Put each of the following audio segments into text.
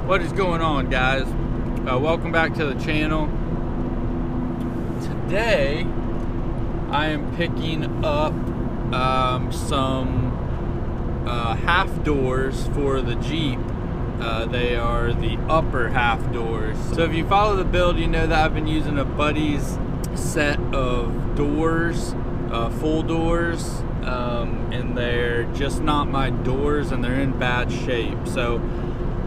What is going on, guys? Welcome back to the channel. Today I am picking up some half doors for the Jeep. They are the upper half doors. So if you follow the build, you know that I've been using a Buddy's set of doors, full doors, and they're just not my doors and they're in bad shape. So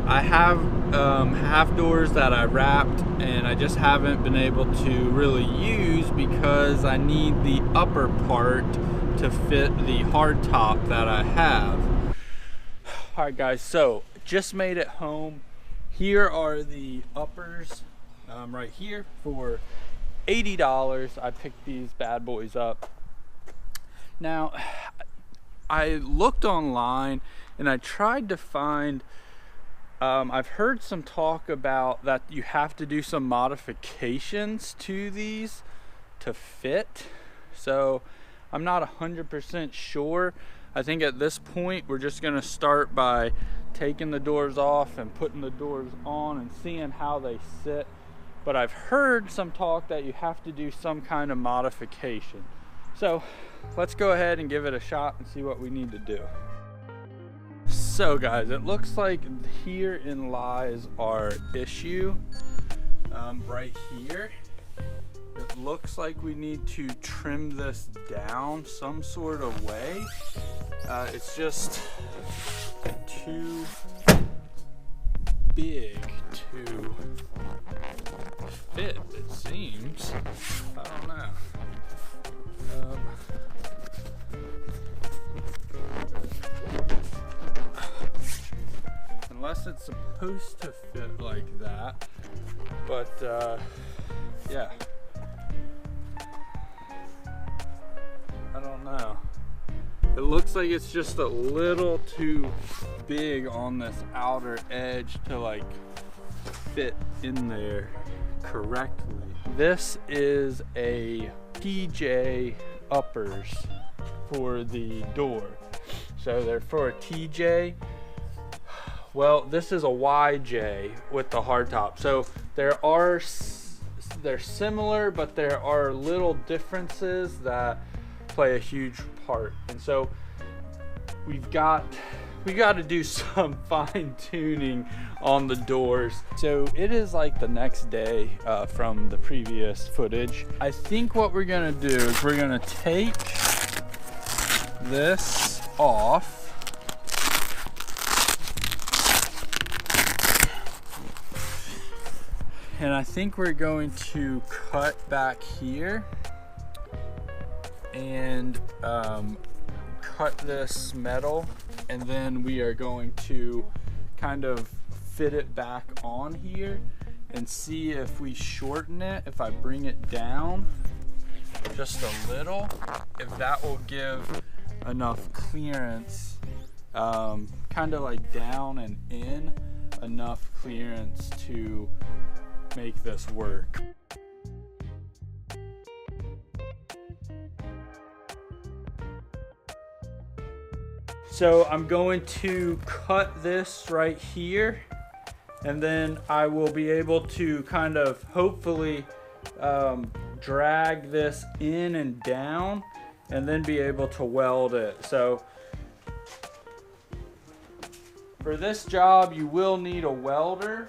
I have half doors that I wrapped and I just haven't been able to really use because I need the upper part to fit the hardtop that I have. Alright guys, so just made it home. Here are the uppers right here for $80. I picked these bad boys up. Now, I looked online and I tried to find, I've heard some talk about that you have to do some modifications to these to fit. So I'm not 100% sure. I think at this point we're just going to start by taking the doors off and putting the doors on and seeing how they sit. But I've heard some talk that you have to do some kind of modification. So let's go ahead and give it a shot and see what we need to do. So guys, it looks like herein lies our issue. Right here, it looks like we need to trim this down some sort of way. It's just too big to fit, it seems. I don't know. Unless it's supposed to fit like that, but yeah, I don't know. It looks like it's just a little too big on this outer edge to like fit in there correctly. This is a TJ uppers for the door. So they're for a TJ. Well, this is a YJ with the hardtop. So they're similar, but there are little differences that play a huge part. And so we got to do some fine tuning on the doors. So it is like the next day from the previous footage. I think what we're gonna do is we're gonna take this off. And I think we're going to cut back here and cut this metal, and then we are going to kind of fit it back on here and see if we shorten it, if I bring it down just a little, if that will give enough clearance, kind of like down and in, enough clearance to make this work. So I'm going to cut this right here, and then I will be able to kind of hopefully drag this in and down and then be able to weld it. So for this job you will need a welder.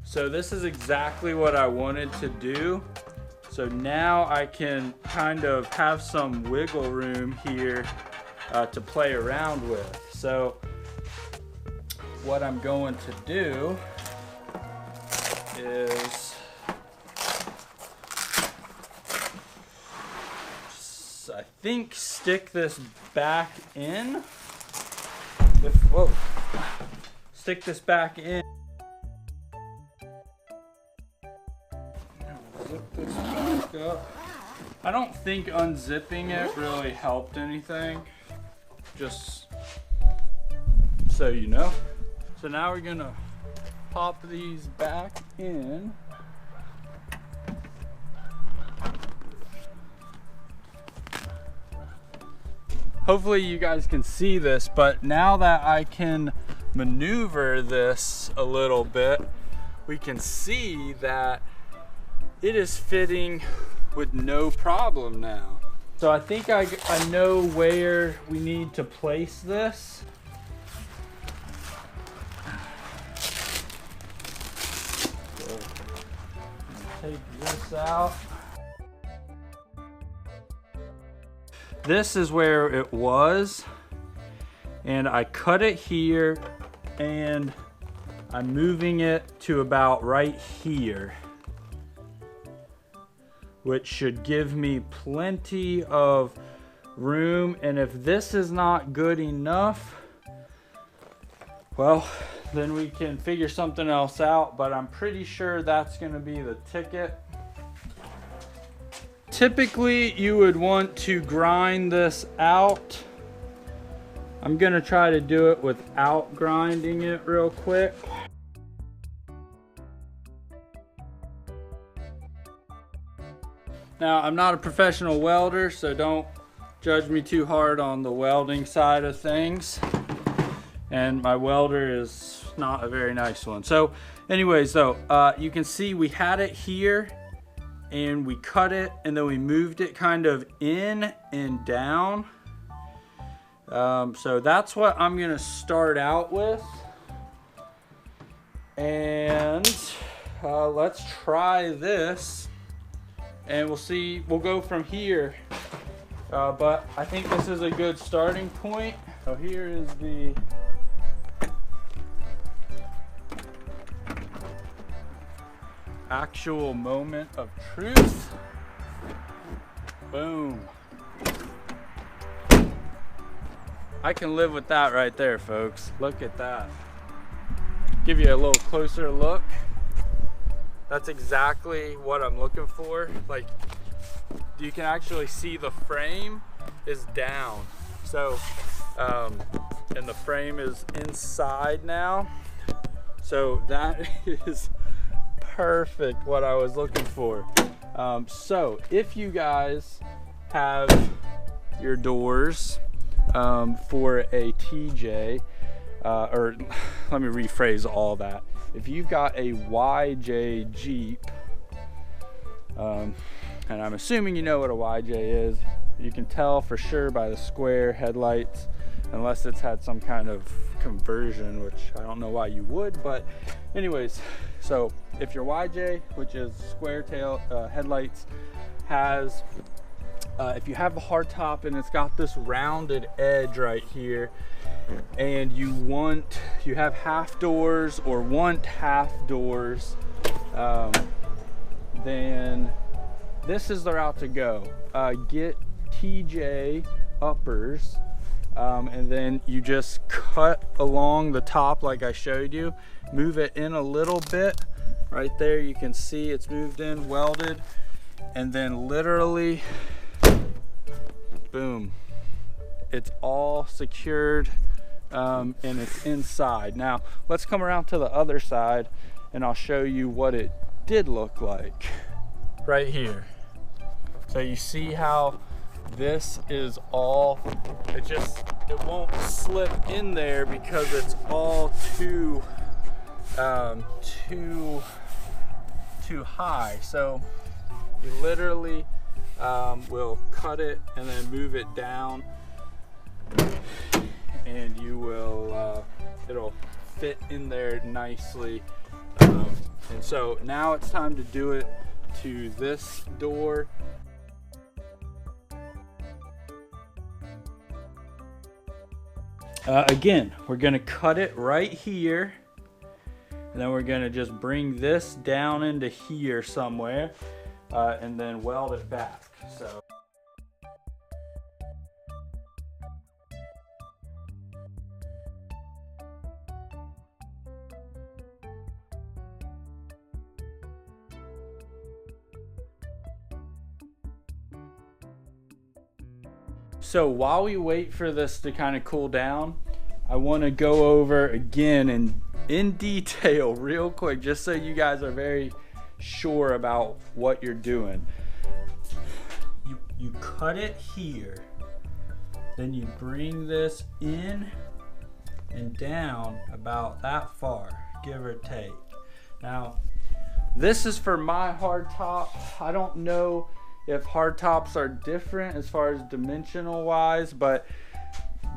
So this is exactly what I wanted to do. So now I can kind of have some wiggle room here to play around with. So what I'm going to do is I think stick this back in. Stick this back in. Zip this back up. I don't think unzipping it really helped anything, just so you know. So now we're gonna pop these back in. Hopefully you guys can see this, but now that I can maneuver this a little bit, we can see that it is fitting with no problem now. So I think I know where we need to place this. So, take this out. This is where it was, and I cut it here, and I'm moving it to about right here, which should give me plenty of room. And if this is not good enough, well, then we can figure something else out, but I'm pretty sure that's gonna be the ticket. Typically, you would want to grind this out. I'm gonna try to do it without grinding it real quick. Now, I'm not a professional welder, so don't judge me too hard on the welding side of things. And my welder is not a very nice one. So anyways, though, you can see we had it here, and we cut it, and then we moved it kind of in and down. So that's what I'm gonna start out with. And let's try this, and we'll see, we'll go from here. But I think this is a good starting point. So here is the actual moment of truth. Boom. I can live with that right there, folks. Look at that. Give you a little closer look. That's exactly what I'm looking for. Like, you can actually see the frame is down. So, and the frame is inside now. So that is perfect, what I was looking for. So if you guys have your doors for a TJ, or let me rephrase all that. If you've got a YJ Jeep, and I'm assuming you know what a YJ is, you can tell for sure by the square headlights, unless it's had some kind of conversion, which I don't know why you would, but anyways, so if your YJ, which is square tail headlights, has if you have a hardtop and it's got this rounded edge right here, and you have half doors or want half doors, then this is the route to go. Get TJ uppers, and then you just cut along the top like I showed you, move it in a little bit. Right there you can see it's moved in, welded, and then literally boom, it's all secured, and it's inside. Now let's come around to the other side and I'll show you what it did look like right here. So you see how this is all, it won't slip in there because it's all too high. So you literally will cut it and then move it down, and you will it'll fit in there nicely. And so now it's time to do it to this door. Again, we're gonna cut it right here, and then we're gonna just bring this down into here somewhere, and then weld it back. So while we wait for this to kind of cool down, I want to go over again and in detail real quick, just so you guys are very sure about what you're doing. You cut it here, then you bring this in and down about that far, give or take. Now, this is for my hardtop. I don't know if hardtops are different as far as dimensional wise, but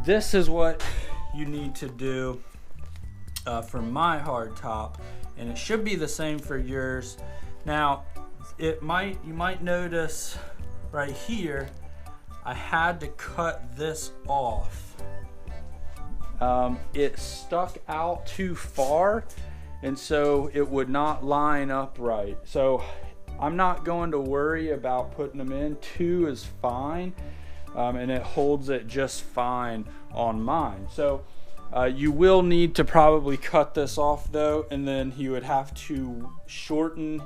this is what you need to do for my hardtop, and it should be the same for yours. Now, you might notice right here, I had to cut this off. It stuck out too far, and so it would not line up right. So I'm not going to worry about putting them in. 2 is fine, and it holds it just fine on mine. So you will need to probably cut this off though, and then you would have to shorten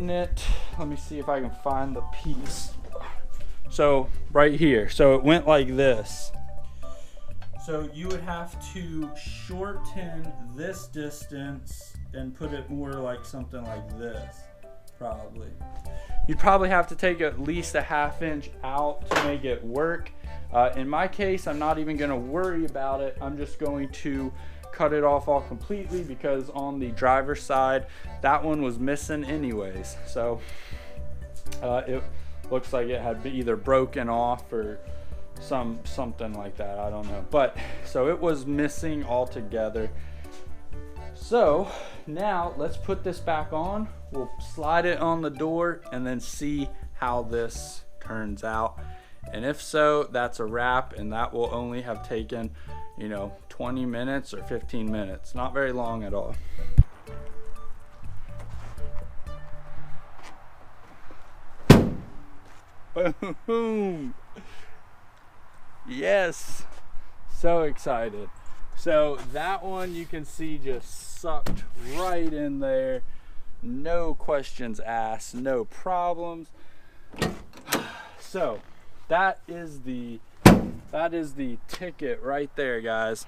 it. Let me see if I can find the piece. So right here, so it went like this. So you would have to shorten this distance and put it more like something like this, probably. You'd probably have to take at least a 1/2 inch out to make it work. In my case, I'm not even gonna worry about it. I'm just going to cut it off all completely, because on the driver's side, that one was missing anyways. So it looks like it had either broken off or something like that, I don't know. But so it was missing altogether. So now let's put this back on. We'll slide it on the door and then see how this turns out. And if so, that's a wrap, and that will only have taken, 20 minutes or 15 minutes. Not very long at all. Boom! Yes! So excited. So that one you can see just sucked right in there. No questions asked, no problems. So that is the ticket right there, guys.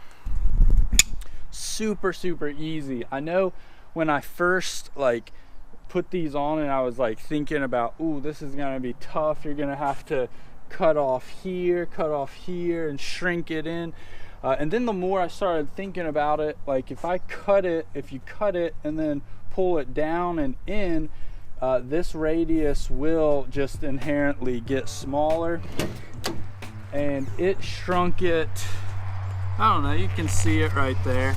Super easy. I know when I first put these on and I was thinking about, ooh, this is gonna be tough. You're gonna have to cut off here and shrink it in. And then the more I started thinking about it, if you cut it and then pull it down and in, this radius will just inherently get smaller, and it shrunk it. I don't know, you can see it right there.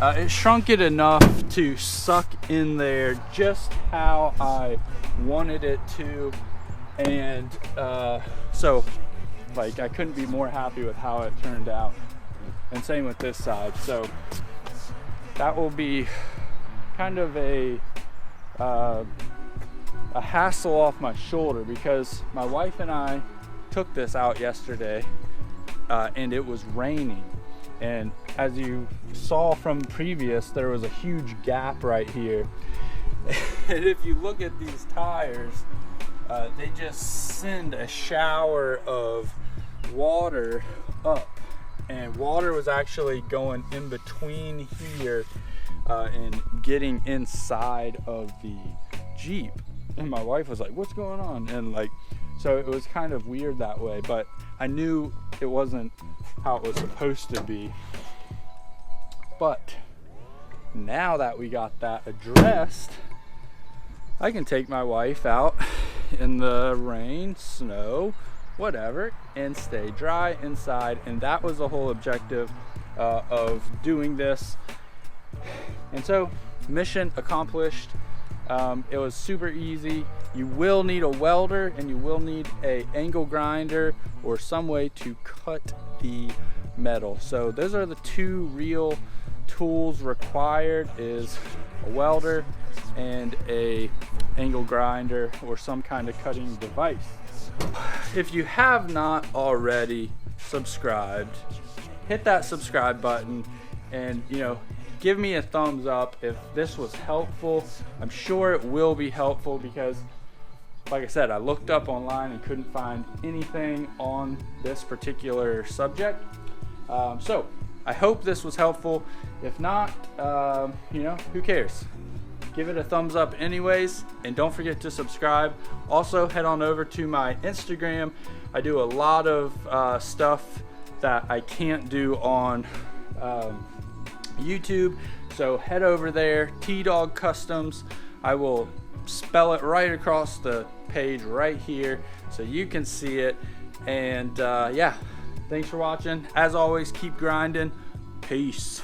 It shrunk it enough to suck in there just how I wanted it to, and so I couldn't be more happy with how it turned out. And same with this side. So that will be kind of a hassle off my shoulder, because my wife and I took this out yesterday and it was raining, and as you saw from previous, there was a huge gap right here. And if you look at these tires, they just send a shower of water up, and water was actually going in between here and getting inside of the Jeep. And my wife was like, what's going on? And so it was kind of weird that way, but I knew it wasn't how it was supposed to be. But now that we got that addressed, I can take my wife out in the rain, snow, whatever, and stay dry inside. And that was the whole objective of doing this. And so, mission accomplished. It was super easy. You will need a welder, and you will need a angle grinder or some way to cut the metal. So those are the 2 real tools required, is a welder and a angle grinder or some kind of cutting device. If you have not already subscribed, hit that subscribe button, and give me a thumbs up if this was helpful. I'm sure it will be helpful, because like I said, I looked up online and couldn't find anything on this particular subject. So I hope this was helpful. If not, who cares? Give it a thumbs up anyways, and don't forget to subscribe. Also, head on over to my Instagram. I do a lot of stuff that I can't do on YouTube. So head over there, TeeDogCustoms. I will spell it right across the page right here so you can see it. And yeah, thanks for watching. As always, keep grinding. Peace.